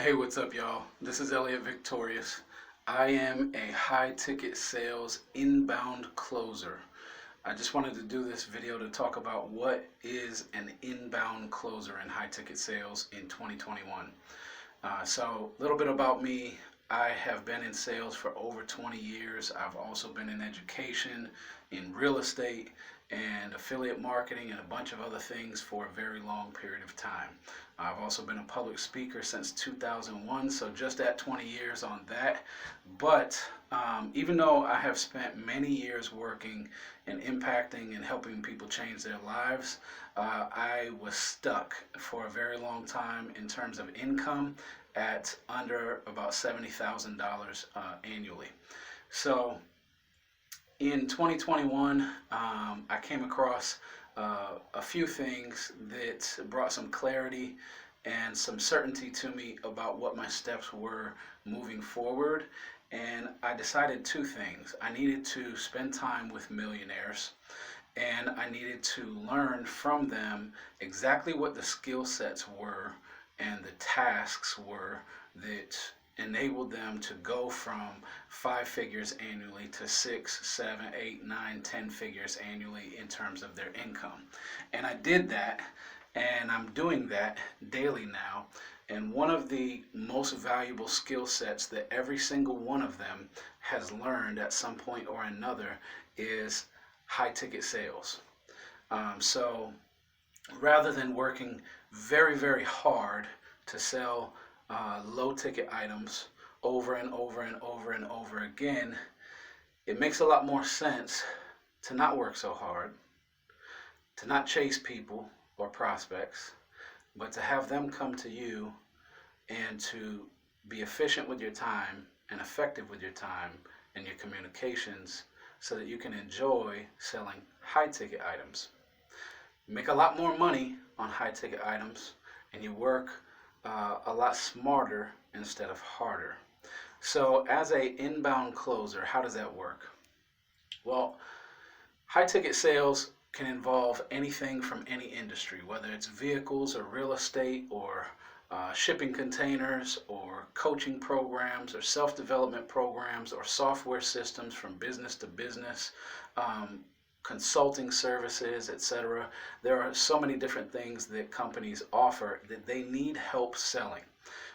Hey, what's up, y'all? This is Elliot Victorious. I am a high ticket sales inbound closer. I just wanted to do this video to talk about what is an inbound closer in high ticket sales in 2021. So, a little bit about me. I have been in sales for over 20 years. I've also been in education, in real estate, and affiliate marketing, and a bunch of other things for a very long period of time. I've also been a public speaker since 2001, so just at 20 years on that. But even though I have spent many years working and impacting and helping people change their lives, I was stuck for a very long time in terms of income at under about $70,000 annually. So in 2021, I came across a few things that brought some clarity and some certainty to me about what my steps were moving forward. And I decided two things. I needed to spend time with millionaires, and I needed to learn from them exactly what the skill sets were and the tasks were that enabled them to go from 5 figures annually to 6, 7, 8, 9, 10 figures annually in terms of their income. And I did that, and I'm doing that daily now. And one of the most valuable skill sets that every single one of them has learned at some point or another is high ticket sales. So rather than working very, very hard to sell low ticket items over and over and over and over again, it makes a lot more sense to not work so hard, to not chase people or prospects, but to have them come to you and to be efficient with your time and effective with your time and your communications so that you can enjoy selling high ticket items. You make a lot more money on high ticket items, and you work a lot smarter instead of harder. So as a inbound closer, how does that work? Well, high ticket sales can involve anything from any industry, whether it's vehicles or real estate or shipping containers or coaching programs or self-development programs or software systems from business to business, consulting services, etc. There are so many different things that companies offer that they need help selling.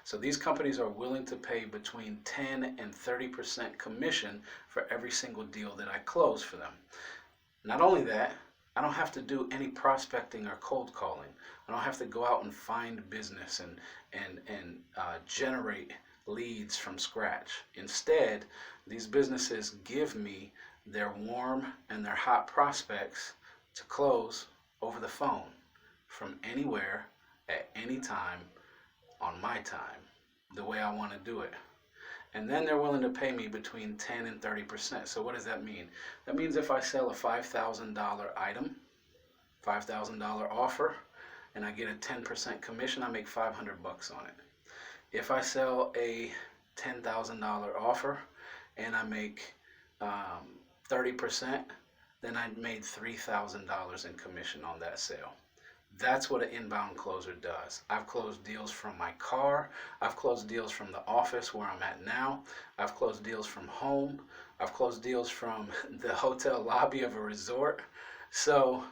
So these companies are willing to pay between 10 and 30% commission for every single deal that I close for them. Not only that, I don't have to do any prospecting or cold calling. I don't have to go out and find business and generate leads from scratch. Instead, these businesses give me their warm and their hot prospects to close over the phone from anywhere at any time on my time, the way I want to do it. And then they're willing to pay me between 10 and 30%. So what does that mean? That means if I sell a $5,000 item, $5,000 offer, and I get a 10% commission, I make 500 bucks on it. If I sell a $10,000 offer and I make 30%, then I made $3,000 in commission on that sale. That's what an inbound closer does. I've closed deals from my car. I've closed deals from the office where I'm at now. I've closed deals from home. I've closed deals from the hotel lobby of a resort. So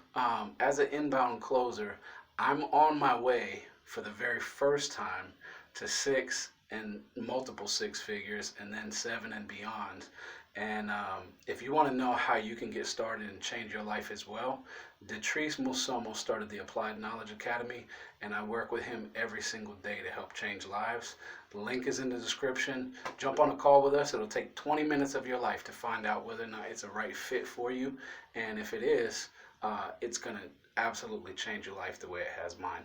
as an inbound closer, I'm on my way for the very first time to 6 and multiple 6 figures, and then 7 and beyond. And if you want to know how you can get started and change your life as well, Detrice Musomo started the Applied Knowledge Academy, and I work with him every single day to help change lives. The link is in the description. Jump on a call with us. It'll take 20 minutes of your life to find out whether or not it's a right fit for you. And if it is, it's going to absolutely change your life the way it has mine.